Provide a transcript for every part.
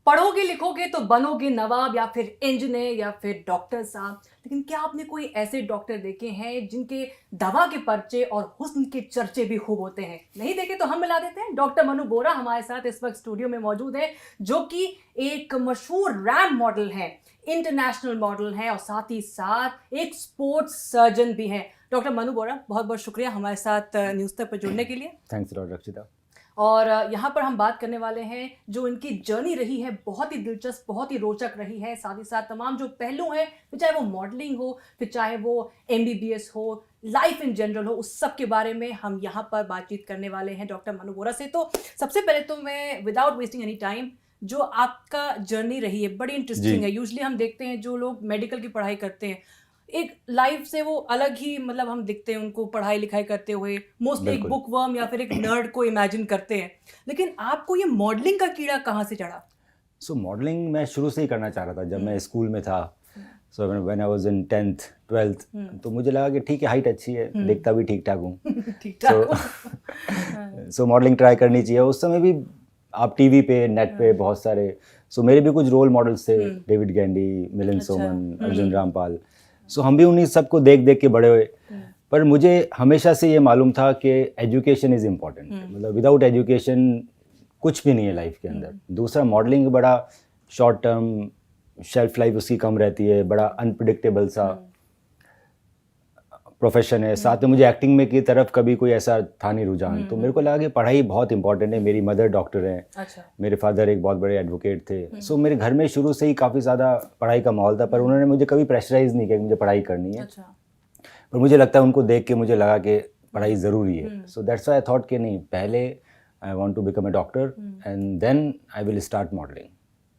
पढ़ोगे लिखोगे तो बनोगे नवाब या फिर इंजीनियर या फिर डॉक्टर साहब, लेकिन क्या आपने कोई ऐसे डॉक्टर देखे हैं जिनके दवा के पर्चे और हुस्न के चर्चे भी खूब होते हैं? नहीं देखे तो हम मिला देते हैं। डॉक्टर मनु बोरा हमारे साथ इस वक्त स्टूडियो में मौजूद है, जो कि एक मशहूर रैम मॉडल है, इंटरनेशनल मॉडल है और साथ ही साथ एक स्पोर्ट्स सर्जन भी है। डॉक्टर मनु बोरा, बहुत बहुत शुक्रिया हमारे साथ न्यूज़ तक पर जुड़ने के लिए। थैंक्स लॉट रक्षिता। और यहाँ पर हम बात करने वाले हैं जो इनकी जर्नी रही है, बहुत ही दिलचस्प, बहुत ही रोचक रही है। साथ ही साथ तमाम जो पहलू हैं, फिर चाहे वो मॉडलिंग हो, फिर चाहे वो MBBS हो, लाइफ इन जनरल हो, उस सब के बारे में हम यहाँ पर बातचीत करने वाले हैं डॉक्टर मनु बोरा से। तो सबसे पहले तो मैं विदाउट वेस्टिंग एनी टाइम, जो आपका जर्नी रही है बड़ी इंटरेस्टिंग है। यूजली हम देखते हैं जो लोग मेडिकल की पढ़ाई करते हैं, एक लाइफ से वो अलग ही, मतलब हम दिखते हैं उनको पढ़ाई लिखाई करते हुए, मोस्टली एक बुक वर्म या फिर एक नर्ड को इमेजिन करते हैं। लेकिन आपको ये मॉडलिंग का कीड़ा कहाँ से चढ़ा? मॉडलिंग मैं शुरू से ही करना चाह रहा था जब मैं स्कूल में था। When I was in 10th 12th, तो मुझे लगा कि ठीक है, हाइट अच्छी है, दिखता भी ठीक ठाक हूँ। सो मॉडलिंग ट्राई करनी चाहिए। उस समय भी आप टीवी पे, नेट पे बहुत सारे, मेरे भी कुछ रोल मॉडल्स थे, डेविड गैंडी, मिलिंद सोमन, अर्जुन रामपाल। हम भी उन्हीं सबको देख देख के बड़े हुए। पर मुझे हमेशा से ये मालूम था कि एजुकेशन इज़ इम्पॉर्टेंट। मतलब विदाउट एजुकेशन कुछ भी नहीं है लाइफ के अंदर। दूसरा, मॉडलिंग बड़ा शॉर्ट टर्म, शेल्फ लाइफ उसकी कम रहती है, बड़ा अनप्रिडिक्टेबल सा प्रोफेशन है। साथ में मुझे एक्टिंग में की तरफ कभी कोई ऐसा था नहीं रुझान। तो मेरे को लगा कि पढ़ाई बहुत इंपॉर्टेंट है। मेरी मदर डॉक्टर हैं। अच्छा। मेरे फादर एक बहुत बड़े एडवोकेट थे। मेरे घर में शुरू से ही काफ़ी ज़्यादा पढ़ाई का माहौल था, पर उन्होंने मुझे कभी प्रेशराइज नहीं किया कि मुझे पढ़ाई करनी है। अच्छा। पर मुझे लगता है उनको देख के मुझे लगा कि पढ़ाई ज़रूरी है। So that's why I thought कि नहीं, पहले I want to become a doctor and then I will start modelling.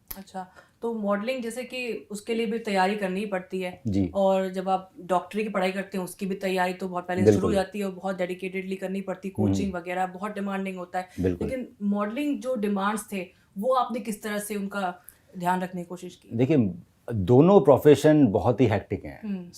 अच्छा, तो मॉडलिंग जैसे कि उसके लिए भी तैयारी करनी पड़ती है जी। और जब आप डॉक्टरी की पढ़ाई करते हैं उसकी भी तैयारी तो बहुत पहले शुरू हो जाती है और बहुत डेडिकेटेडली करनी पड़ती, कोचिंग वगैरह बहुत डिमांडिंग होता है। लेकिन मॉडलिंग जो डिमांड्स थे वो आपने किस तरह से उनका ध्यान रखने की कोशिश की? देखिए, दोनों प्रोफेशन बहुत ही हेक्टिक हैं।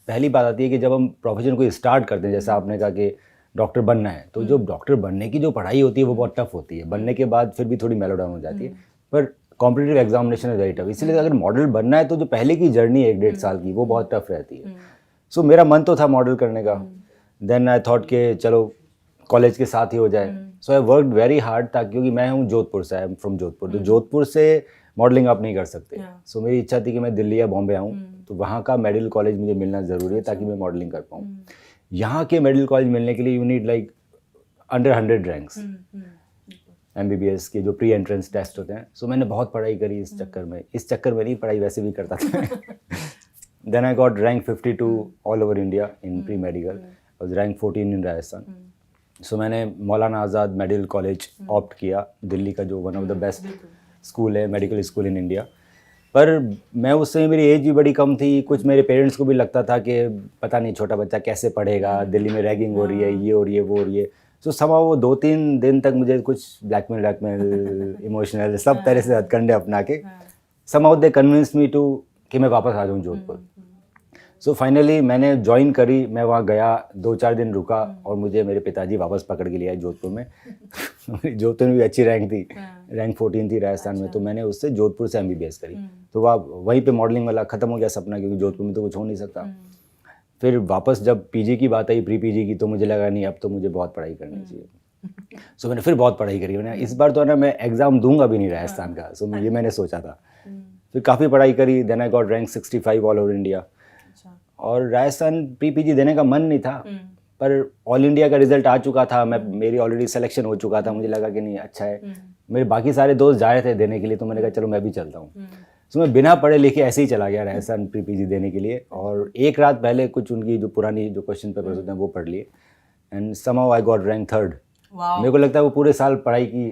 पहली बात आती है कि जब हम प्रोफेशन को स्टार्ट करते हैं, जैसा आपने कहा कि डॉक्टर बनना है, तो जो डॉक्टर बनने की जो पढ़ाई होती है वो बहुत टफ होती है। बनने के बाद फिर भी थोड़ी मेलो डाउन हो जाती है, पर competitive examination is very tough. इसलिए अगर मॉडल बनना है तो जो पहले की जर्नी है 1-1.5 साल की, वो बहुत टफ रहती है। मेरा मन तो था मॉडल करने का। देन आई थॉट कि चलो कॉलेज के साथ ही हो जाए। आई वर्कड वेरी हार्ड, क्योंकि मैं हूँ जोधपुर से, आई एम फ्रॉम जोधपुर। तो जोधपुर से मॉडलिंग आप नहीं कर सकते। मेरी इच्छा थी कि मैं दिल्ली या बॉम्बे आऊँ, तो वहाँ का मेडिकल कॉलेज मुझे मिलना ज़रूरी है ताकि मैं मॉडलिंग कर पाऊँ। यहाँ के मेडिकल कॉलेज मिलने के लिए you need like under 100 ranks. MBBS के जो प्री एंट्रेंस टेस्ट होते हैं। मैंने बहुत पढ़ाई करी इस चक्कर में नहीं, पढ़ाई वैसे भी करता था। Then I got rank 52 all over India in pre medical, was rank 14 in Rajasthan. मैंने मौलाना आज़ाद मेडिकल कॉलेज ऑप्ट किया, दिल्ली का जो one of the best school है, मेडिकल स्कूल इन इंडिया। पर मैं उस समय, मेरी एज भी बड़ी कम थी, कुछ मेरे पेरेंट्स को भी लगता था कि पता नहीं छोटा बच्चा कैसे पढ़ेगा, दिल्ली में रैगिंग हो रही है, ये हो रही है, वो हो रही है। समाव वो 2-3 दिन तक मुझे कुछ ब्लैकमेल इमोशनल सब तरह से हथकंडे अपना के समाव दे कन्विंस मी टू कि मैं वापस आ जाऊँ जोधपुर। फाइनली मैंने ज्वाइन करी, मैं वहाँ गया, 2-4 दिन रुका और मुझे मेरे पिताजी वापस पकड़ के लिया जोधपुर में। जोधपुर में भी अच्छी रैंक थी, रैंक 14 थी राजस्थान में। तो मैंने उससे जोधपुर से MBBS करी। तो वहीं पे मॉडलिंग वाला ख़त्म हो गया सपना, क्योंकि जोधपुर में तो कुछ हो नहीं सकता। फिर वापस जब PG की बात आई, प्री PG की, तो मुझे लगा नहीं, अब तो मुझे बहुत पढ़ाई करनी चाहिए। मैंने फिर बहुत पढ़ाई करी। मैंने इस बार तो ना मैं एग्ज़ाम दूंगा भी नहीं राजस्थान का। ये मैंने सोचा था। फिर काफ़ी पढ़ाई करी। Then I got rank 65 all over India. और राजस्थान प्री PG देने का मन नहीं था, पर ऑल इंडिया का रिजल्ट आ चुका था, मेरी ऑलरेडी सिलेक्शन हो चुका था। मुझे लगा कि नहीं, अच्छा है। मेरे बाकी सारे दोस्त जा रहे थे देने के लिए, तो मैंने कहा चलो मैं भी चलता हूँ। मैं बिना पढ़े लिखे ऐसे ही चला गया राजस्थान प्री PG देने के लिए। और एक रात पहले कुछ उनकी जो पुरानी जो क्वेश्चन पेपर्स होते हैं वो पढ़ लिए, and somehow I got rank 3rd। मेरे को लगता है वो पूरे साल पढ़ाई की,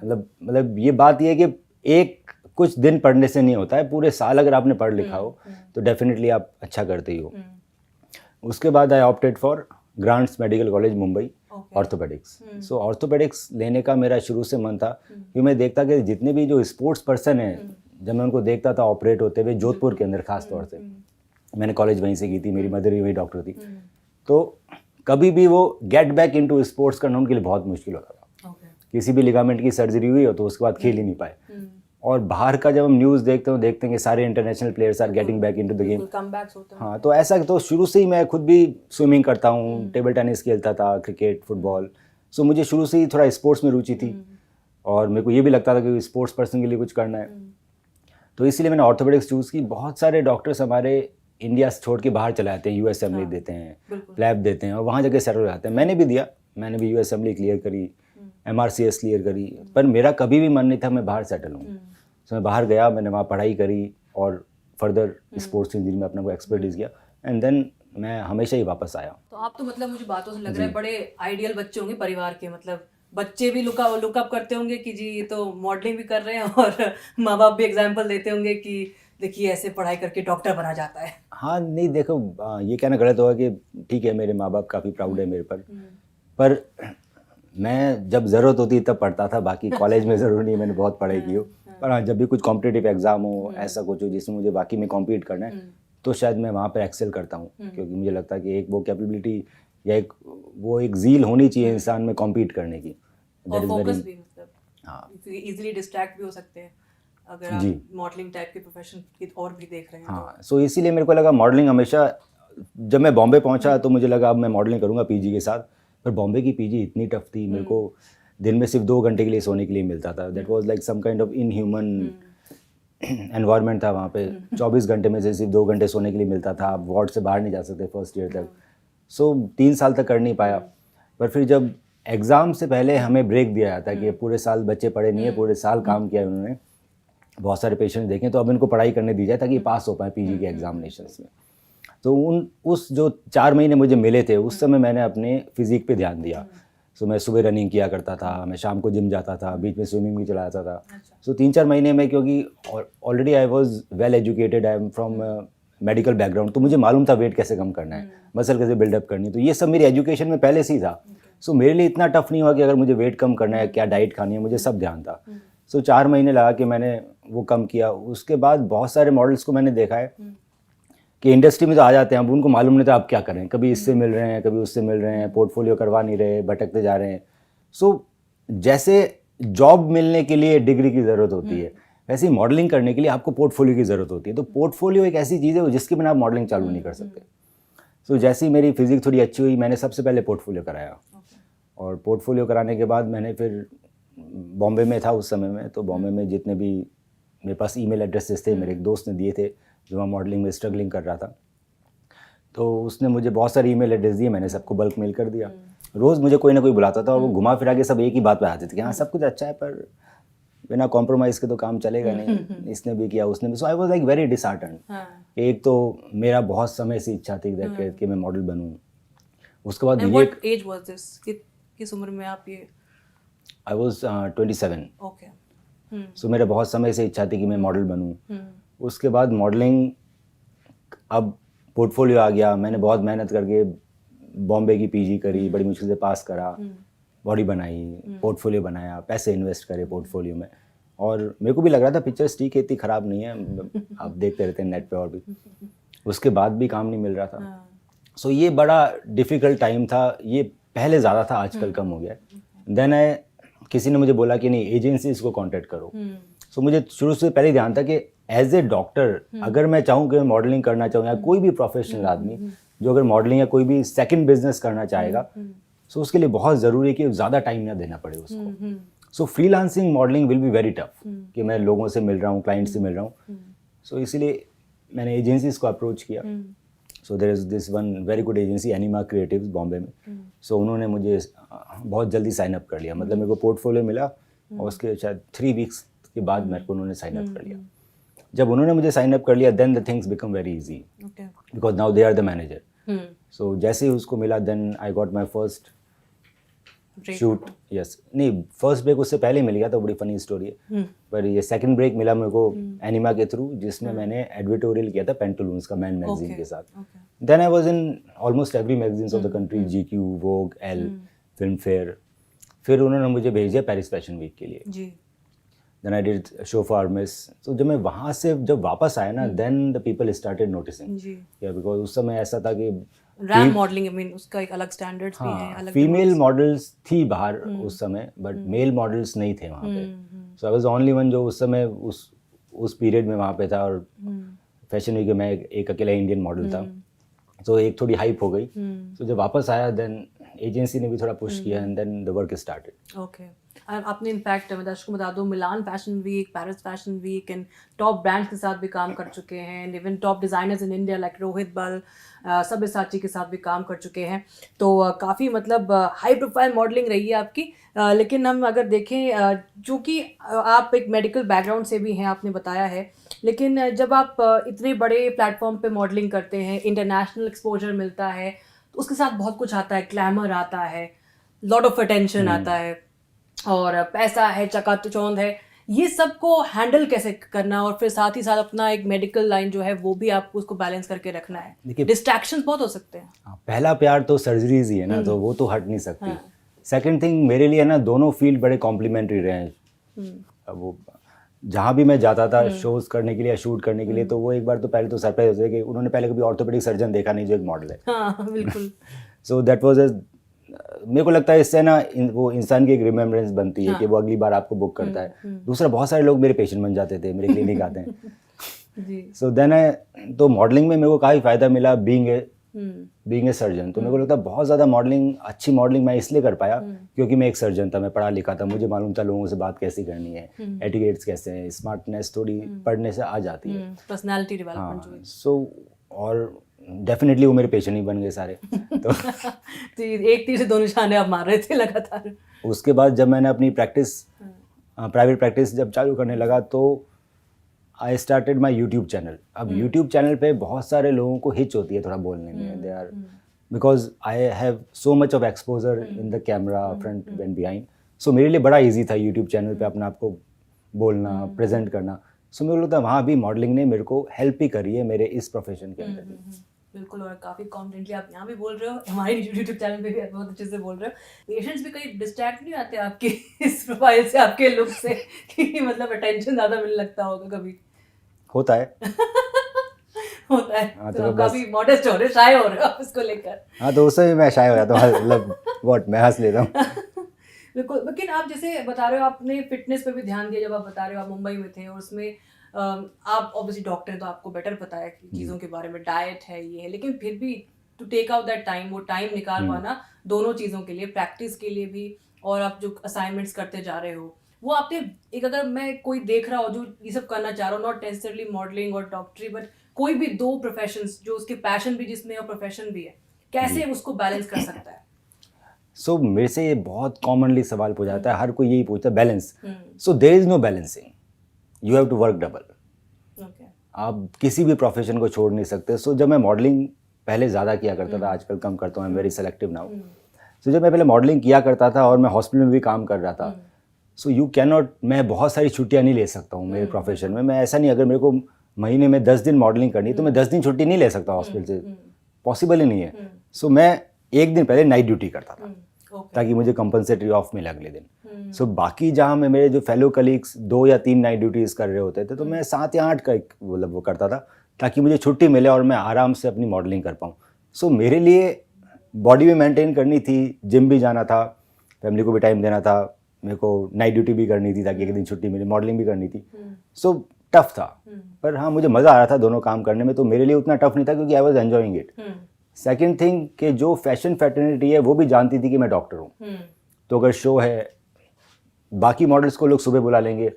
मतलब ये बात ये है कि एक कुछ दिन पढ़ने से नहीं होता है, पूरे साल अगर आपने पढ़ लिखा हो तो डेफिनेटली आप अच्छा करते ही हो। उसके बाद I opted for grants medical college Mumbai, orthopaedics. Orthopaedics लेने का मेरा शुरू से मन था, क्योंकि मैं देखता कि जितने भी जो स्पोर्ट्स पर्सन हैं, जब मैं उनको देखता था ऑपरेट होते हुए जोधपुर के अंदर, खास तौर से मैंने कॉलेज वहीं से की थी, मेरी मदर भी वही डॉक्टर थी, तो कभी भी वो गेट बैक इनटू स्पोर्ट्स करना उनके लिए बहुत मुश्किल होता था। किसी भी लिगामेंट की सर्जरी हुई हो तो उसके बाद खेल ही नहीं पाए। और बाहर का जब हम न्यूज़ देखते हैं कि सारे international players are getting back into the game. Comebacks होते हैं। हाँ, तो ऐसा तो शुरू से ही मैं खुद भी स्विमिंग करता हूँ, टेबल टेनिस खेलता था, क्रिकेट, फुटबॉल। सो मुझे शुरू से ही थोड़ा स्पोर्ट्स में रुचि थी और मेरे को ये भी लगता था कि स्पोर्ट्स पर्सन के लिए कुछ करना है। तो इसीलिए मैंने ऑर्थोपेडिक्स चूज़ की। बहुत सारे डॉक्टर्स हमारे इंडिया से छोड़ के बाहर चले जाते हैं, यूएस असेंबली देते हैं, लैब देते हैं और वहाँ जगह सेटल हो जाते हैं। मैंने भी दिया, मैंने भी यूएस असेंबली क्लियर करी, MRCS क्लियर करी, पर मेरा कभी भी मन नहीं था मैं बाहर सेटल हूँ। तो मैं बाहर गया, मैंने वहाँ पढ़ाई करी और फर्दर स्पोर्ट्स इंजीनियरिंग में अपने को एक्सपर्टीज किया एंड देन मैं हमेशा ही वापस आया। तो आप तो मतलब मुझे बातों से लग रहा है बड़े आइडियल बच्चे होंगे परिवार के, मतलब बच्चे भी लुकअप करते होंगे कि जी ये तो मॉडलिंग भी कर रहे हैं और माँ बाप भी एग्जाम्पल देते होंगे कि देखिए ऐसे पढ़ाई करके डॉक्टर बना जाता है। हाँ, नहीं देखो, ये कहना गलत होगा कि ठीक है मेरे माँ बाप काफ़ी प्राउड है मेरे पर मैं जब ज़रूरत होती तब पढ़ता था, बाकी कॉलेज में ज़रूर नहीं मैंने बहुत पढ़ाई की हो। पर हाँ, जब भी कुछ कॉम्पिटिटिव एग्ज़ाम हो, ऐसा कुछ हो जिसमें मुझे बाकी में कॉम्पीट करना है, तो शायद मैं वहाँ पर एक्सेल करता हूँ, क्योंकि मुझे लगता है कि एक वो कैपेबिलिटी या एक ज़ील होनी चाहिए इंसान में कॉम्पीट करने की। और फोकस भी, मतलब हाँ, इजीली डिस्ट्रैक्ट भी हो सकते हैं अगर आप मॉडलिंग टाइप के प्रोफेशन की और भी देख रहे हैं। हाँ, सो इसीलिए मेरे को लगा मॉडलिंग हमेशा, जब मैं बॉम्बे पहुंचा तो मुझे लगा अब मैं मॉडलिंग करूंगा पीजी के साथ। पर बॉम्बे की पीजी इतनी टफ थी, मेरे को दिन में सिर्फ 2 घंटे के लिए सोने के लिए मिलता था। That was like some kind of inhuman environment था वहाँ पे। 24 घंटे में से सिर्फ 2 घंटे सोने के लिए मिलता था, आप वार्ड से बाहर नहीं जा सकते फर्स्ट ईयर तक। सो 3 साल तक कर नहीं पाया। पर फिर जब एग्ज़ाम से पहले हमें ब्रेक दिया जाता है कि पूरे साल बच्चे पढ़े नहीं है, पूरे साल काम किया उन्होंने, बहुत सारे पेशेंट देखें, तो अब इनको पढ़ाई करने दी जाए ताकि पास हो पाए पीजी के एग्जामिनेशंस में। तो उस जो 4 महीने मुझे मिले थे उस समय मैंने अपने फिजिक पे ध्यान दिया। सो मैं सुबह रनिंग किया करता था, मैं शाम को जिम जाता था, बीच में स्विमिंग भी चला जाता था। सो 3-4 महीने में, क्योंकि already I was well educated, I am from medical background, तो मुझे मालूम था वेट कैसे कम करना है, मसल कैसे बिल्डअप करनी है, तो ये सब मेरी एजुकेशन में पहले से ही था। सो मेरे लिए इतना टफ नहीं हुआ कि अगर मुझे वेट कम करना है, क्या डाइट खानी है, मुझे सब ध्यान था। सो 4 महीने लगा कि मैंने वो कम किया। उसके बाद बहुत सारे मॉडल्स को मैंने देखा है कि इंडस्ट्री में तो आ जाते हैं, अब उनको मालूम नहीं था अब क्या करें, कभी इससे मिल रहे हैं, कभी उससे मिल रहे हैं, पोर्टफोलियो करवा नहीं रहे, भटकते जा रहे हैं। सो जैसे जॉब मिलने के लिए डिग्री की ज़रूरत होती है, वैसे ही मॉडलिंग करने के लिए आपको पोर्टफोलियो की ज़रूरत होती है। तो पोर्टफोलियो एक ऐसी चीज़ है जिसके बिना आप मॉडलिंग चालू नहीं कर सकते। सो जैसे ही मेरी फिजिक थोड़ी अच्छी हुई, मैंने सबसे पहले पोर्टफोलियो कराया और पोर्टफोलियो कराने के बाद मैंने फिर बॉम्बे में था उस समय में, तो बॉम्बे में जितने भी मेरे पास ईमेल एड्रेसेस थे, मेरे एक दोस्त ने दिए थे जो वहाँ मॉडलिंग में स्ट्रगलिंग कर रहा था, तो उसने मुझे बहुत सारे ईमेल एड्रेस दिए, मैंने सबको बल्क मेल कर दिया। रोज़ मुझे कोई ना कोई बुलाता था और वो घुमा फिरा के सब एक ही बात पे आते थे कि हाँ सब कुछ अच्छा है पर बिना कॉम्प्रोमाइज़ के तो काम चलेगा नहीं, इसने भी किया उसने भी। So I was like very disheartened. एक तो मेरा बहुत समय से इच्छा थी कि मैं मॉडल बनूँ। उसके बाद व्हाट एज वाज दिस, किस उम्र में आप ये? I was 27। ओके। सो मेरा बहुत समय से इच्छा थी कि मैं मॉडल बनूँ। उसके बाद मॉडलिंग, अब पोर्टफोलियो आ गया, मैंने बहुत मेहनत करके बॉम्बे की पीजी करी, बड़ी मुश्किल से पास करा, बॉडी बनाई, पोर्टफोलियो बनाया, पैसे इन्वेस्ट करे पोर्टफोलियो में, और मेरे को भी लग रहा था पिक्चर्स ठीक है, इतनी ख़राब नहीं है, आप देखते रहते हैं नेट पे और भी। उसके बाद भी काम नहीं मिल रहा था। सो ये बड़ा डिफ़िकल्ट टाइम था, ये पहले ज़्यादा था, आजकल कम हो गया। देन किसी ने मुझे बोला कि नहीं एजेंसीज़ को कॉन्टेक्ट करो। सो मुझे शुरू से पहले ध्यान था कि एज ए डॉक्टर अगर मैं चाहूँ कि मैं मॉडलिंग करना चाहूँ, या कोई भी प्रोफेशनल आदमी जो अगर मॉडलिंग या कोई भी सेकंड बिजनेस करना चाहेगा, सो उसके लिए बहुत ज़रूरी है कि ज़्यादा टाइम ना देना पड़े उसको। So freelancing modelling will be very tough कि मैं लोगों से मिल रहा हूँ, क्लाइंट से मिल रहा हूँ। सो इसीलिए मैंने एजेंसीज को अप्रोच किया। So there is this one very good agency Anima Creatives Bombay में। सो उन्होंने मुझे बहुत जल्दी साइन अप कर लिया, मतलब मेरे को पोर्टफोलियो मिला और उसके शायद 3 वीक्स के बाद मेरे को उन्होंने साइन अप कर लिया। जब उन्होंने मुझे साइन अप कर लिया, then the things become very easy because now they are the manager. So जैसे ही उसको मिला, then I got my first shoot. Yes, नहीं फर्स्ट ब्रेक उससे पहले मिल गया था, बड़ी फनी स्टोरी है। पर ये सेकंड ब्रेक मिला मेरे को एनिमा के थ्रू, जिसमें मैंने एडिटोरियल किया था पेंटलून्स का, मैन मैगजीन के साथ। Then I was in almost every magazines of the country, GQ, Vogue, Elle, Filmfare. फिर उन्होंने मुझे भेज दिया पेरिस फैशन वीक के लिए। Then I did show for Miss. तो जब मैं वहाँ से जब वापस आया ना, then the people started noticing, because उस समय ऐसा था कि रैम मॉडलिंग, आई मीन उसका एक अलग स्टैंडर्ड्स भी हैं, अलग फीमेल मॉडल्स थी बाहर उस समय, बट मेल मॉडल्स नहीं थे वहाँ पे। सो आई वाज ओनली वन जो उस समय उस पीरियड में वहाँ पे था, और फैशन वीक में एक अकेला इंडियन मॉडल था, तो एक थोड़ी हाइप हो गई। तो जब वापस आया देन एजेंसी ने भी थोड़ा पुश किया and then the work started. Okay, आपने इनफैक्ट मैं दर्शकों को बता दूं, Milan fashion week, Paris fashion week and top brands के साथ भी काम कर चुके हैं, even top designers in India like Rohit Bal, Sabyasachi के साथ भी काम कर चुके हैं। तो काफ़ी मतलब हाई प्रोफाइल मॉडलिंग रही है आपकी। लेकिन हम अगर देखें, चूँकि आप एक मेडिकल बैकग्राउंड से भी हैं, आपने बताया है, लेकिन जब आप इतने बड़े प्लेटफॉर्म पे मॉडलिंग करते हैं, इंटरनेशनल एक्सपोजर मिलता है, तो उसके साथ बहुत कुछ आता है, ग्लैमर आता है, लॉट ऑफ अटेंशन आता है, और पैसा है, चकाचौंध है, ये सब को हैंडल कैसे करना, और फिर साथ ही साथ अपना एक मेडिकल लाइन जो है वो भी आपको उसको बैलेंस करके रखना है। डिस्ट्रैक्शंस बहुत हो सकते हैं। पहला प्यार तो सर्जरीज ही है ना, तो वो तो हट नहीं सकती। सेकंड थिंग मेरे लिए है ना, दोनों फील्ड बड़े कॉम्प्लीमेंट्री रहे हैं। वो जहाँ भी मैं जाता था शोज करने के लिए या शूट करने के लिए, तो वो एक बार तो पहले तो सरप्राइज होता है कि उन्होंने पहले कभी ऑर्थोपेडिक सर्जन देखा नहीं जो एक मॉडल है। हाँ, बिल्कुल। सो दैट वाज मेरे को लगता है इससे ना वो इंसान की एक रिमेम्बरेंस बनती है कि वो अगली बार आपको बुक करता है। दूसरा, बहुत सारे लोग मेरे पेशेंट बन जाते थे, मेरे क्लिनिक आते हैं। सो देन तो मॉडलिंग में मेरे को काफ़ी फ़ायदा मिला बीइंग ए सर्जन। तो मेरे को लगता है बहुत ज़्यादा अच्छी मॉडलिंग मैं इसलिए कर पाया क्योंकि मैं एक सर्जन था, मैं पढ़ा लिखा था, मुझे मालूम था लोगों से बात कैसी करनी है, एटिकेट्स कैसे हैं, स्मार्टनेस थोड़ी पढ़ने से आ जाती है, पर्सनालिटी डेवलपमेंट जो है। सो और डेफिनेटली वो मेरे पेशेंट ही बन गए सारे। तो एक तीर से दो निशाने आप मार रहे थे लगातार। उसके बाद जब मैंने अपनी प्राइवेट प्रैक्टिस जब चालू करने लगा, तो I started my YouTube channel. अब यूट्यूब चैनल पे बहुत सारे लोगों को हिच होती है थोड़ा बोलने में, they are because I have so much of exposure in the camera front and behind. So मेरे लिए बड़ा ईजी था यूट्यूब चैनल पे अपने आप को बोलना, प्रेजेंट करना। सो मेरे को लगता है वहाँ भी मॉडलिंग ने मेरे को हेल्प ही करी है मेरे इस प्रोफेशन के अंदर। बिल्कुल, और काफ़ी कॉन्फिडेंटली आप यहाँ भी बोल रहे हो, हमारे यूट्यूब चैनल पे भी आप बहुत अच्छे से बोल रहे हो। पेशेंट्स भी कहीं डिस्ट्रैक्ट नहीं आते आपके इस प्रोफाइल से, आपके लुक से, कि मतलब अटेंशन ज़्यादा मिलने लगता होगा कभी? होता है। होता है। हाँ, तो काफ़ी मॉडेस्ट हो रहे, शाय हो रहे हो आप इसको लेकर। हाँ, तो उससे भी मैं शाय हो जाता हूँ, मतलब मैं हंस लेता हूँ। बिल्कुल। लेकिन आप जैसे बता रहे हो, आपने फिटनेस पे भी ध्यान दिया। जब आप बता रहे हो आप मुंबई में थे, और उसमें आप ऑब्वियसली डॉक्टर हैं तो आपको बेटर पता है कि चीज़ों के बारे में, डाइट है, ये है, लेकिन फिर भी to take out that time, वो टाइम निकाल पाना दोनों चीज़ों के लिए, प्रैक्टिस के लिए भी, और आप जो असाइनमेंट्स करते जा रहे हो, वो आपने एक, अगर मैं कोई देख रहा हो जो ये सब करना चाह रहा हूँ, नॉट नेसेसरली मॉडलिंग और डॉक्टरी, बट कोई भी दो प्रोफेशंस जो उसके पैशन भी जिसमें और प्रोफेशन भी है, कैसे उसको बैलेंस कर सकता है? सो मेरे से ये बहुत कॉमनली सवाल पूछा जाता है, हर कोई यही पूछता है, balance. So there is no balancing, you have to work double. आप किसी भी प्रोफेशन को छोड़ नहीं सकते। सो जब मैं मॉडलिंग पहले ज़्यादा किया करता था, आजकल कम करता हूँ, I am very selective now. So जब मैं पहले मॉडलिंग किया करता था और मैं हॉस्पिटल में भी काम कर रहा था, सो यू कैन नॉट, मैं बहुत सारी छुट्टियाँ नहीं ले सकता हूँ मेरे प्रोफेशन में। मैं ऐसा नहीं, अगर मेरे को महीने में 10 दिन मॉडलिंग करनी है तो मैं 10 दिन छुट्टी नहीं ले सकता हॉस्पिटल से, पॉसिबल ही नहीं है। सो मैं एक दिन पहले नाइट ड्यूटी करता था ताकि मुझे कंपनसेटरी ऑफ मिले अगले दिन। सो बाकी जहाँ में मेरे जो फेलो कलीग्स 2 या 3 नाइट ड्यूटीज़ कर रहे होते थे, तो मैं 7 या 8 का मतलब वो करता था ताकि मुझे छुट्टी मिले और मैं आराम से अपनी मॉडलिंग कर पाऊँ। सो मेरे लिए बॉडी भी मेंटेन करनी थी, जिम भी जाना था, फैमिली को भी टाइम देना था, मेरे को नाइट ड्यूटी भी करनी थी ताकि एक दिन छुट्टी मिले, मॉडलिंग भी करनी थी। सो टफ था, पर हाँ मुझे मज़ा आ रहा था दोनों काम करने में, तो मेरे लिए उतना टफ नहीं था क्योंकि I was enjoying it. Second thing कि जो फैशन फैटर्निटी है वो भी जानती थी कि मैं डॉक्टर हूँ, तो अगर शो है बाकी मॉडल्स को लोग सुबह बुला लेंगे,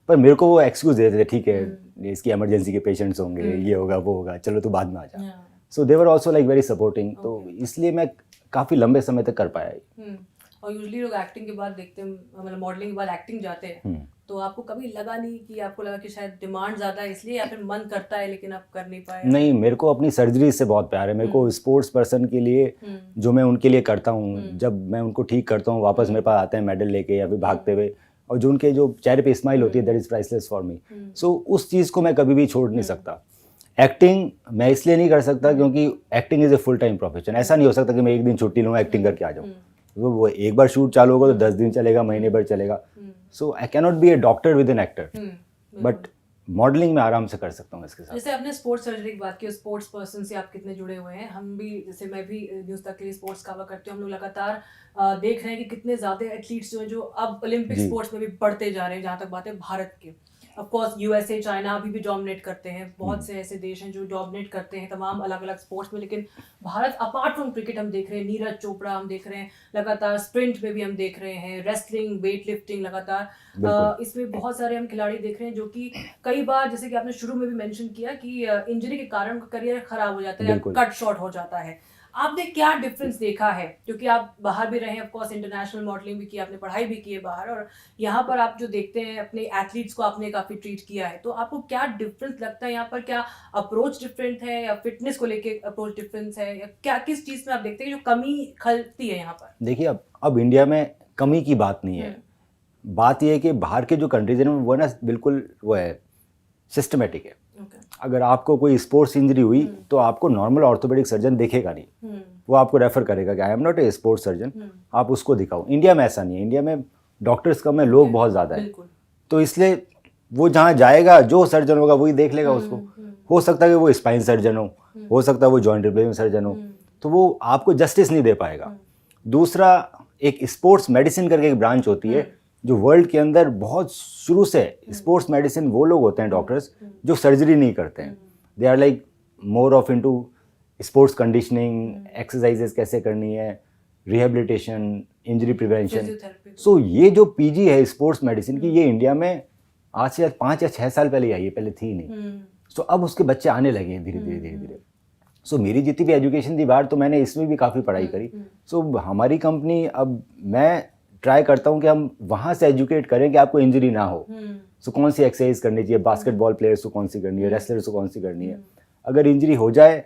पर मेरे को वो एक्सक्यूज देते थे, ठीक है इसकी इमरजेंसी के पेशेंट्स होंगे, ये होगा वो होगा, चलो तो बाद में आ जा। So they were also like very supporting, तो इसलिए मैं काफ़ी लंबे समय तक कर पाया। और यूजुअली लोग एक्टिंग के बाद देखते हैं, मतलब मॉडलिंग के बाद एक्टिंग जाते हैं, तो आपको कभी लगा नहीं कि आपको लगा कि शायद डिमांड ज़्यादा है इसलिए, या फिर मन करता है लेकिन आप कर नहीं पाए? नहीं, मेरे को अपनी सर्जरी से बहुत प्यार है। मेरे को स्पोर्ट्स पर्सन के लिए जो मैं उनके लिए करता हूँ, जब मैं उनको ठीक करता हूँ, वापस मेरे पास आते हैं मेडल लेके या फिर भागते हुए, और जो उनके जो चेहरे पे स्माइल होती है, that is priceless for me. So उस चीज़ को मैं कभी भी छोड़ नहीं सकता। एक्टिंग मैं इसलिए नहीं कर सकता क्योंकि acting is a full time profession. ऐसा नहीं हो सकता कि मैं एक दिन छुट्टी लूँ, एक्टिंग करके आ जाऊँ। वो एक बार शूट चालू होगा तो 10 दिन चलेगा, महीने भर चलेगा। So I can not be a doctor with an actor, but modelling में आराम से कर सकता हूँ इसके साथ। जैसे आपने स्पोर्ट्स सर्जरी की बात की, स्पोर्ट्स पर्सन से आप कितने जुड़े हुए हैं? हम भी, जैसे मैं भी न्यूज़ तक के लिए स्पोर्ट्स कवर करते हैं, हम लोग लगातार देख रहे हैं कि कितने ज़्यादा एथलीट्स जो हैं जो अब ओलंपिक जी। स्पोर्ट्स में भी बढ़ते जा रहे हैं। जहाँ तक बात है भारत के, ऑफ कोर्स यूएसए, चाइना अभी भी डोमिनेट करते हैं, बहुत से ऐसे देश हैं जो डोमिनेट करते हैं तमाम अलग अलग स्पोर्ट्स में, लेकिन भारत अपार्ट फ्रॉम क्रिकेट हम देख रहे हैं नीरज चोपड़ा हम देख रहे हैं, लगातार स्प्रिंट में भी हम देख रहे हैं, रेसलिंग, वेट लिफ्टिंग, लगातार बिल्कुल। इसमें बहुत सारे हम खिलाड़ी देख रहे हैं जो कि कई बार, जैसे कि आपने शुरू में भी मेंशन किया कि इंजरी के कारण उनका करियर खराब हो जाता है या बिल्कुल। कट शॉर्ट हो जाता है। आपने क्या डिफरेंस देखा है, क्योंकि आप बाहर भी रहे हैं, ऑफ कोर्स इंटरनेशनल मॉडलिंग भी की, आपने पढ़ाई भी की है बाहर, और यहाँ पर आप जो देखते हैं अपने एथलीट्स को आपने काफ़ी ट्रीट किया है, तो आपको क्या डिफरेंस लगता है यहाँ पर? क्या अप्रोच डिफरेंट है या फिटनेस को लेके अप्रोच डिफरेंस है, या क्या किस चीज़ में आप देखते हैं जो कमी खलती है यहाँ पर? देखिए अब इंडिया में कमी की बात नहीं है, बात यह है कि बाहर के जो कंट्रीज हैं वो ना बिल्कुल वो है, सिस्टमेटिक है। अगर आपको कोई स्पोर्ट्स इंजरी हुई तो आपको नॉर्मल ऑर्थोपेडिक सर्जन देखेगा नहीं, वो आपको रेफर करेगा कि I am not a sports surgeon, आप उसको दिखाओ। इंडिया में ऐसा नहीं है, इंडिया में डॉक्टर्स कम है, लोग बहुत ज़्यादा है, तो इसलिए वो जहाँ जाएगा जो सर्जन होगा वही देख लेगा उसको। हो सकता है कि वो स्पाइन सर्जन हो सकता है वो जॉइंट रिप्लेसमेंट सर्जन हो, तो वो आपको जस्टिस नहीं दे पाएगा। दूसरा, एक स्पोर्ट्स मेडिसिन करके एक ब्रांच होती है जो वर्ल्ड के अंदर बहुत शुरू से, स्पोर्ट्स मेडिसिन वो लोग होते हैं डॉक्टर्स जो सर्जरी नहीं करते हैं, they are like more of into sports conditioning, exercises कैसे करनी है, रिहेबिलिटेशन, इंजरी प्रिवेंशन। सो ये जो पीजी है स्पोर्ट्स मेडिसिन की, ये इंडिया में आज से 5 या 6 साल पहले आई है, पहले थी नहीं। सो अब उसके बच्चे आने लगे हैं धीरे धीरे। सो मेरी जितनी भी एजुकेशन थी बाहर, तो मैंने इसमें भी काफ़ी पढ़ाई करी। सो हमारी कंपनी, अब मैं ट्राई करता हूँ कि हम वहाँ से एजुकेट करें कि आपको इंजरी ना हो। सो कौन सी एक्सरसाइज करनी चाहिए, बास्केटबॉल प्लेयर्स को कौन सी करनी है, रेसलर्स को कौन सी करनी है, अगर इंजरी हो जाए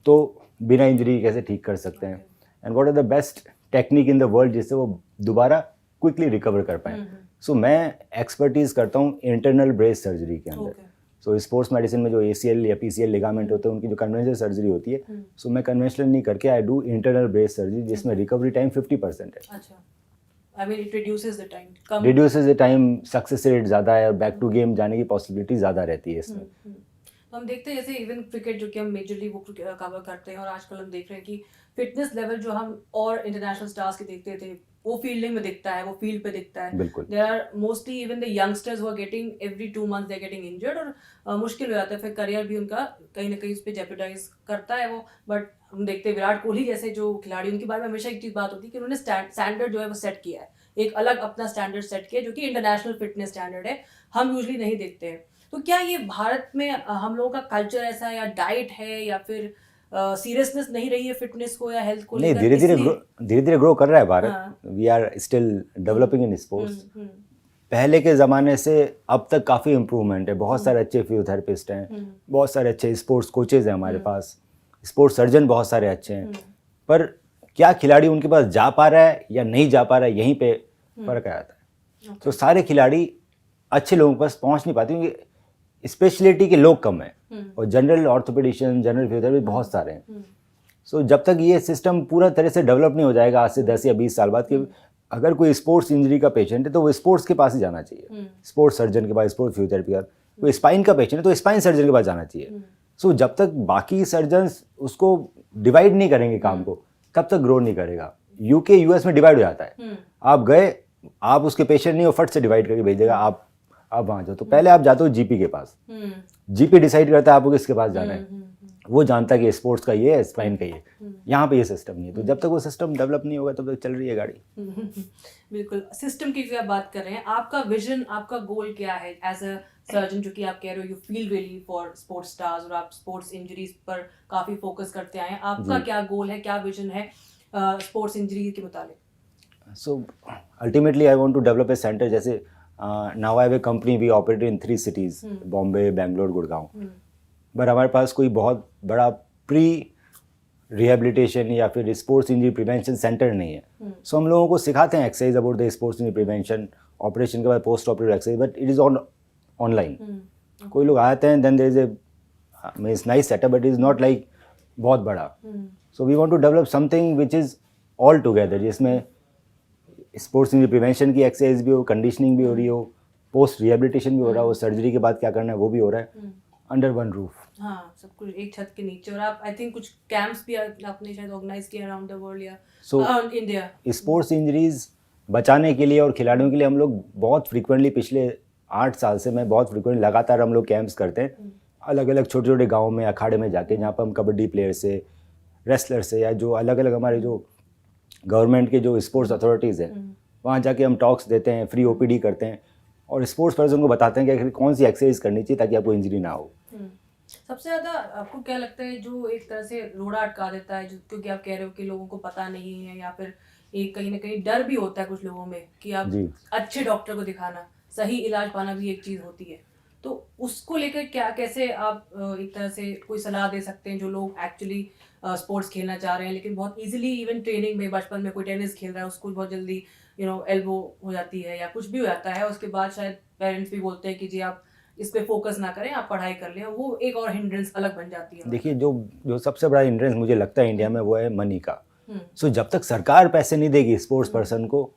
तो बिना इंजरी कैसे ठीक कर सकते हैं, and what are the best technique in the world जिससे वो दोबारा क्विकली रिकवर कर पाएँ। सो मैं एक्सपर्टीज़ करता हूँ इंटरनल ब्रेस सर्जरी के अंदर। सो स्पोर्ट्स मेडिसिन में जो ACL या PCL लिगामेंट होते हैं उनकी जो कन्वेंशनल सर्जरी होती है, सो मैं कन्वेंशनल नहीं करके I do internal brace surgery, जिसमें रिकवरी टाइम 50% है। अच्छा, I mean it reduces the time. Reduces the time, success rate ज़्यादा है और बैक टू गेम जाने की पॉसिबिलिटी ज़्यादा रहती है इसमें। हम देखते हैं जैसे इवन क्रिकेट जो कि हम मेजरली वो कवर करते हैं, और आजकल हम देख रहे हैं कि फिटनेस लेवल जो हम और इंटरनेशनल स्टार्स के देखते थे वो फील्डिंग में दिखता है, वो फील्ड पे दिखता है। बिल्कुल। There are mostly even the youngsters who are getting every 2 months they are getting injured, और मुश्किल हो जाता है, फिर करियर भी उनका कहीं ना कहीं उस पर जेपरडाइज करता है वो। बट हम देखते हैं विराट कोहली जैसे जो खिलाड़ी, उनके बारे में हमेशा एक चीज़ बात होती है कि उन्होंने स्टैंडर्ड जो है वो सेट किया है, एक अलग अपना स्टैंडर्ड सेट किया जो कि इंटरनेशनल फिटनेस स्टैंडर्ड है, हम यूजली नहीं देखते हैं। तो क्या ये भारत में हम लोगों का कल्चर ऐसा, या डाइट है, या फिर सीरियसनेस नहीं रही है फिटनेस को या हेल्थ को नहीं, लेकर? धीरे धीरे ग्रो कर रहा है Bharat. We are still developing in sports. पहले के ज़माने से अब तक काफ़ी इम्प्रूवमेंट है, बहुत सारे अच्छे फिजियोथेरेपिस्ट हैं, बहुत सारे अच्छे स्पोर्ट्स कोचेज़ हैं हमारे पास, स्पोर्ट्स सर्जन बहुत सारे अच्छे हैं, पर क्या खिलाड़ी उनके पास जा पा रहा है या नहीं जा पा रहा है, यहीं पे फ़र्क आ जाता है। तो सारे खिलाड़ी अच्छे लोगों के पास पहुंच नहीं पाते क्योंकि स्पेशलिटी के लोग कम हैं, और जनरल ऑर्थोपेडिशियन, जनरल फिजियोथेरेपिस्ट बहुत सारे हैं। सो जब तक ये सिस्टम पूरा तरह से डेवलप नहीं हो जाएगा आज से 10 या 20 साल बाद, कि अगर कोई स्पोर्ट्स इंजरी का पेशेंट है तो वो स्पोर्ट्स के पास ही जाना चाहिए, स्पोर्ट्स सर्जन के पास, स्पोर्ट्स फिजियोथेरेपी का। कोई स्पाइन का पेशेंट है तो स्पाइन सर्जन के पास जाना चाहिए। सो जब तक बाकी सर्जन्स उसको डिवाइड नहीं करेंगे काम को, तब तक ग्रो नहीं करेगा। UK US में डिवाइड हो जाता है, आप गए, आप उसके पेशेंट नहीं हो, फट से डिवाइड करके भेज देगा, आप वहाँ जाओ। तो पहले आप जाते हो GP के पास, GP डिसाइड करता है आपको किसके पास जाना है, वो जानता है कि स्पोर्ट्स का ये है, स्पाइन का ये। यहाँ पे ये सिस्टम नहीं है, तो जब तक वो सिस्टम डेवलप नहीं होगा तब तक चल रही है गाड़ी। बिल्कुल। सिस्टम की जो आप बात कर रहे हैं, आपका विजन, आपका गोल क्या है एज अ सर्जन, जो कि आप कह रहे हो you feel really for sports stars, और आप स्पोर्ट्स इंजरीज पर काफ़ी फोकस करते आए हैं, आपका क्या गोल है, क्या विजन है स्पोर्ट्स इंजरी के मुताबिक? So ultimately I want to develop a centre, जैसे now I have a company, we operate in 3 cities, Bombay, Bangalore, Gurgaon, पर हमारे पास कोई बहुत बड़ा प्री रिहेबिलिटेशन या फिर स्पोर्ट्स इंजरी प्रिवेंशन सेंटर नहीं है। सो हम लोगों को सिखाते हैं exercise about the sports injury prevention, operation के बाद post operative exercise, but it is online. कोई लोग आते हैं, then there is a means nice setup, but it is not like बहुत बड़ा। So we want to develop something which is all together, जिसमें sports injury prevention की exercise भी हो, कंडीशनिंग भी हो रही हो, पोस्ट रिहेबिलिटेशन भी हो रहा है, वो सर्जरी के बाद क्या करना है वो भी हो रहा है, अंडर वन रूफ। हाँ, सब कुछ एक छत के नीचे। और आप आई थिंक कुछ कैंप्स भी आपने शायद ऑर्गेनाइज किया अराउंड द वर्ल्ड या अराउंड इंडिया। स्पोर्ट्स इंजरीज बचाने के लिए और खिलाड़ियों के लिए हम लोग बहुत फ्रीक्वेंटली पिछले 8 साल से मैं बहुत फ्रीक्वेंटली लगातार हम लोग कैंप्स करते हैं अलग अलग छोटे छोटे गाँव में, अखाड़े में जाके, जहाँ पर हम कबड्डी प्लेयर से, रेसलर से, या जो अलग अलग हमारे जो गवर्नमेंट के जो स्पोर्ट्स अथॉरिटीज़ हैं वहाँ जाके हम टॉक्स देते हैं, फ्री ओपीडी करते हैं और स्पोर्ट्स पर्सन को बताते हैं कि कौन सी एक्सरसाइज करनी चाहिए ताकि आपको इंजरी ना हो। सबसे ज़्यादा आपको क्या लगता है जो एक तरह से रोड़ा अटका देता है, क्योंकि आप कह रहे हो कि लोगों को पता नहीं है या फिर एक कहीं ना कहीं डर भी होता है कुछ लोगों में कि आप अच्छे डॉक्टर को दिखाना, सही इलाज पाना भी एक चीज़ होती है, तो उसको लेकर क्या कैसे आप एक तरह से कोई सलाह दे सकते हैं जो लोग एक्चुअली स्पोर्ट्स खेलना चाह रहे हैं लेकिन बहुत इजीली इवन ट्रेनिंग में बचपन में कोई टेनिस खेल रहा है उसको बहुत जल्दी एल्बो हो जाती है या कुछ भी हो जाता है, उसके बाद शायद पेरेंट्स भी बोलते हैं कि जी आप इस पे फोकस ना करें, आप पढ़ाई कर लें, वो एक और हिंड्रेंस अलग बन जाती है। देखिए जो सबसे बड़ा हिंड्रेंस मुझे लगता है इंडिया में वो है मनी का। सो जब तक सरकार पैसे नहीं देगी स्पोर्ट्स पर्सन को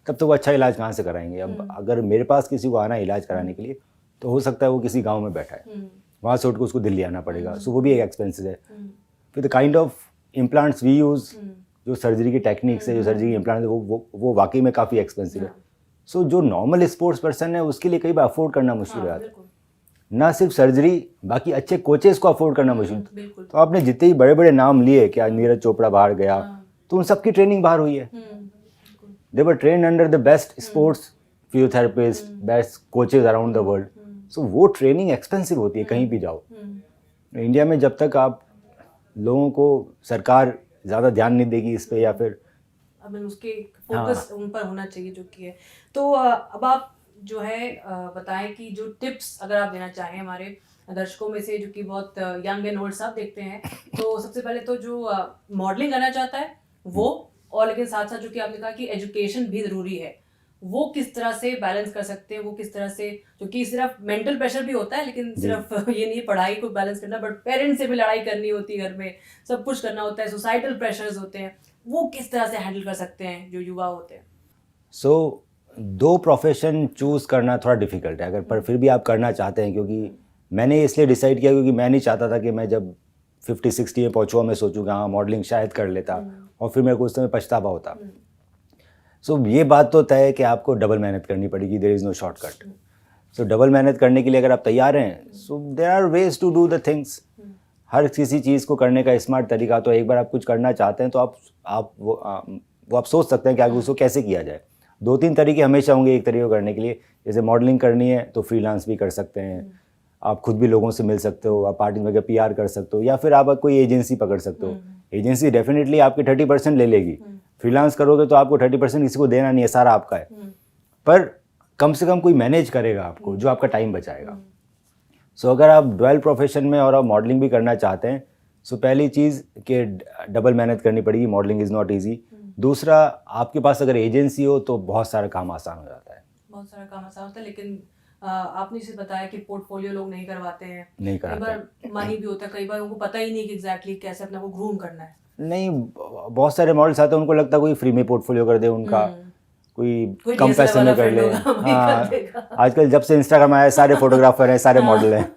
तब तो वो अच्छा इलाज कहाँ से कराएंगे। अब अगर मेरे पास किसी को आना है इलाज कराने के लिए तो हो सकता है वो किसी गाँव में बैठा है, वहाँ से उठ के उसको दिल्ली आना पड़ेगा, सो वो भी एक एक्सपेंसिव है। फिर the kind of implants we use, जो सर्जरी की टेक्निक्स है, जो सर्जरी की इम्प्लांट है, वो वाकई में काफ़ी एक्सपेंसिव है। सो जो नॉर्मल स्पोर्ट्स पर्सन है उसके लिए कई बार अफोर्ड करना मुश्किल हो जाता है, ना सिर्फ सर्जरी, बाकी अच्छे कोचेस को अफोर्ड करना मुश्किल। तो आपने जितने ही बड़े बड़े नाम लिए कि आज नीरज चोपड़ा बाहर गया, तो उन सबकी ट्रेनिंग बाहर हुई है। They were trained under the best sports physiotherapist, best coaches around the world. So वो ट्रेनिंग एक्सपेंसिव होती है कहीं भी जाओ। इंडिया में जब तक आप लोगों को सरकार ज़्यादा ध्यान नहीं देगी इस पे, या फिर अब उसके फोकस उन पर होना चाहिए जो कि है। तो अब आप जो है बताएं कि जो टिप्स अगर आप देना चाहें हमारे दर्शकों में से जो कि बहुत यंग एंड ओल्ड सब देखते हैं, तो सबसे पहले तो जो मॉडलिंग करना चाहता है वो, और लेकिन साथ साथ जो कि आपने कहा कि एजुकेशन भी ज़रूरी है, वो किस तरह से बैलेंस कर सकते हैं, वो किस तरह से, क्योंकि सिर्फ मेंटल प्रेशर भी होता है लेकिन सिर्फ ये नहीं पढ़ाई को बैलेंस करना, बट पेरेंट्स से भी लड़ाई करनी होती है, घर में सब कुछ करना होता है, सोसाइटल प्रेशर्स होते हैं, वो किस तरह से हैंडल कर सकते हैं जो युवा होते हैं। सो 2 प्रोफेशन चूज़ करना थोड़ा डिफ़िकल्ट है अगर, पर फिर भी आप करना चाहते हैं, क्योंकि मैंने इसलिए डिसाइड किया क्योंकि मैं नहीं चाहता था कि मैं जब 50-60 में पहुँचूँ मैं सोचूँ कि हाँ मॉडलिंग शायद कर लेता और फिर मेरे को उस समय पछतावा होता। सो ये बात तो तय है कि आपको डबल मेहनत करनी पड़ेगी, there is no shortcut. So double मेहनत करने के लिए अगर आप तैयार हैं, so there are ways to do the things. हर किसी चीज़ को करने का स्मार्ट तरीका, तो एक बार आप कुछ करना चाहते हैं तो आप सोच सकते हैं कि आगे उसको कैसे किया जाए। 2-3 तरीके हमेशा होंगे एक तरीके को करने के लिए। जैसे मॉडलिंग करनी है तो फ्रीलांस भी कर सकते हैं, आप खुद भी लोगों से मिल सकते हो, आप पार्टी में PR कर सकते हो, या फिर आप कोई एजेंसी पकड़ सकते हो। एजेंसी डेफिनेटली आपके 30% ले लेगी, फ्रीलांस करोगे तो आपको 30% किसी को देना नहीं है, सारा आपका है, पर कम से कम कोई मैनेज करेगा आपको, जो आपका टाइम बचाएगा। सो अगर आप डुअल प्रोफेशन में और आप मॉडलिंग भी करना चाहते हैं, सो पहली चीज़ कि डबल मेहनत करनी पड़ेगी, मॉडलिंग इज़ नॉट ईजी। दूसरा, आपके पास अगर एजेंसी हो तो बहुत सारा काम आसान हो जाता है, बहुत सारा काम आसान होता है, लेकिन आपने इसे बताया कि पोर्टफोलियो लोग नहीं करवाते हैं, नहीं कराते, कई बार मनी भी होता है, कई बार उनको पता ही नहीं कि एग्जैक्टली कैसे अपना को ग्रूम करना है। नहीं, बहुत सारे मॉडल्स आते हैं, उनको लगता है कोई फ्री में पोर्टफोलियो कर दे उनका, कोई कम पैसे में कर ले। हाँ, आजकल जब से इंस्टाग्राम आया सारे फोटोग्राफर हैं, सारे मॉडल हैं।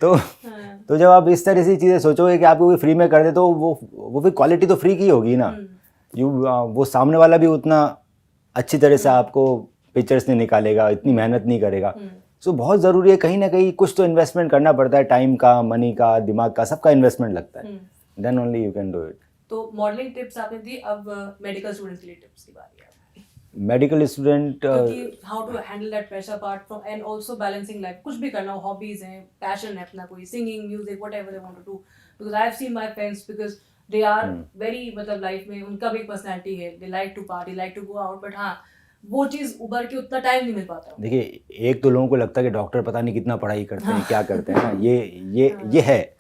तो जब आप इस तरह से चीज़ें सोचोगे कि आपको कोई फ्री में कर दे, तो वो फिर क्वालिटी तो फ्री की होगी ना। वो सामने वाला भी उतना अच्छी तरह से आपको पिक्चर्स नहीं निकालेगा, इतनी मेहनत नहीं करेगा। सो बहुत ज़रूरी है, कहीं ना कहीं कुछ तो इन्वेस्टमेंट करना पड़ता है, टाइम का, मनी का, दिमाग का, सबका इन्वेस्टमेंट लगता है, then only you can do it. तो मॉडलिंग टिप्स आपने दी, अब मेडिकल स्टूडेंट्स के लिए टिप्स की बारी है। Medical student how to handle that pressure part from, and also balancing life, कुछ भी करना हो, हॉबीज हैं, पैशन है अपना, कोई singing, music, whatever they want to do, because I have seen my friends, because they are very, मतलब life में उनका भी एक पर्सनालिटी है, they like to party, like to go out, but हाँ वो चीज़ उभर के उतना टाइम नहीं मिल पाता। देखिए, एक तो लोगों को लगता है कि डॉक्टर पता नहीं कितना पढ़ाई करते हैं, क्या करते हैं ना, ये है।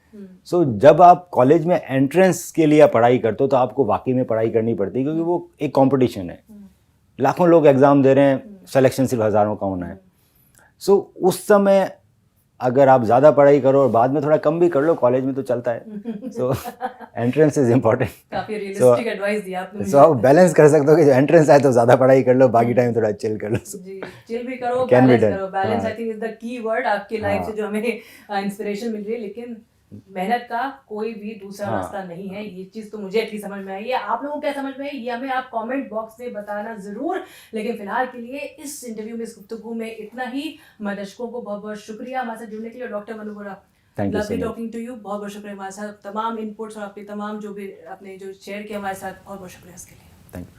सो जब आप कॉलेज में एंट्रेंस के लिए पढ़ाई करते हो तो आपको वाकई में पढ़ाई करनी पड़ती है, क्योंकि वो एक कंपटीशन है, लाखों लोग एग्ज़ाम दे रहे हैं, सिलेक्शन सिर्फ हज़ारों का होना है। सो उस समय अगर आप ज़्यादा पढ़ाई करो और बाद में थोड़ा कम भी कर लो, कॉलेज में तो चलता है। सो एंट्रेंस इज इम्पोर्टेंट। काफी रियलिस्टिक एडवाइस दिया आपने मुझे। सो आप बैलेंस कर सकते हो कि जो एंट्रेंस आए तो ज़्यादा पढ़ाई कर लो, बाकी टाइम थोड़ा चिल कर लो। जी, चिल भी करो, Can be बैलेंस done. करो। बैलेंस हाँ। I think is the key word आपकी लाइफ से जो हमें इंस्पिरेशन मिल रही है। लेकिन मेहनत का कोई भी दूसरा हाँ। रास्ता नहीं है, ये चीज़ तो मुझे एटलीस्ट समझ में आई है। आप लोगों को क्या समझ में आई ये हमें आप कमेंट बॉक्स में बताना ज़रूर। लेकिन फिलहाल के लिए इस इंटरव्यू में, इस गुफ्तगू में इतना ही। मैं दर्शकों को बहुत बहुत शुक्रिया हमारे साथ जुड़ने के लिए। Doctor Manu Bora, Thank you so lovely much. Talking to you. बहुत बहुत शुक्रिया हमारे साथ तमाम इनपुट्स और आपके तमाम जो भी आपने जो शेयर किया हमारे साथ, बहुत बहुत शुक्रिया इसके लिए। Thank you.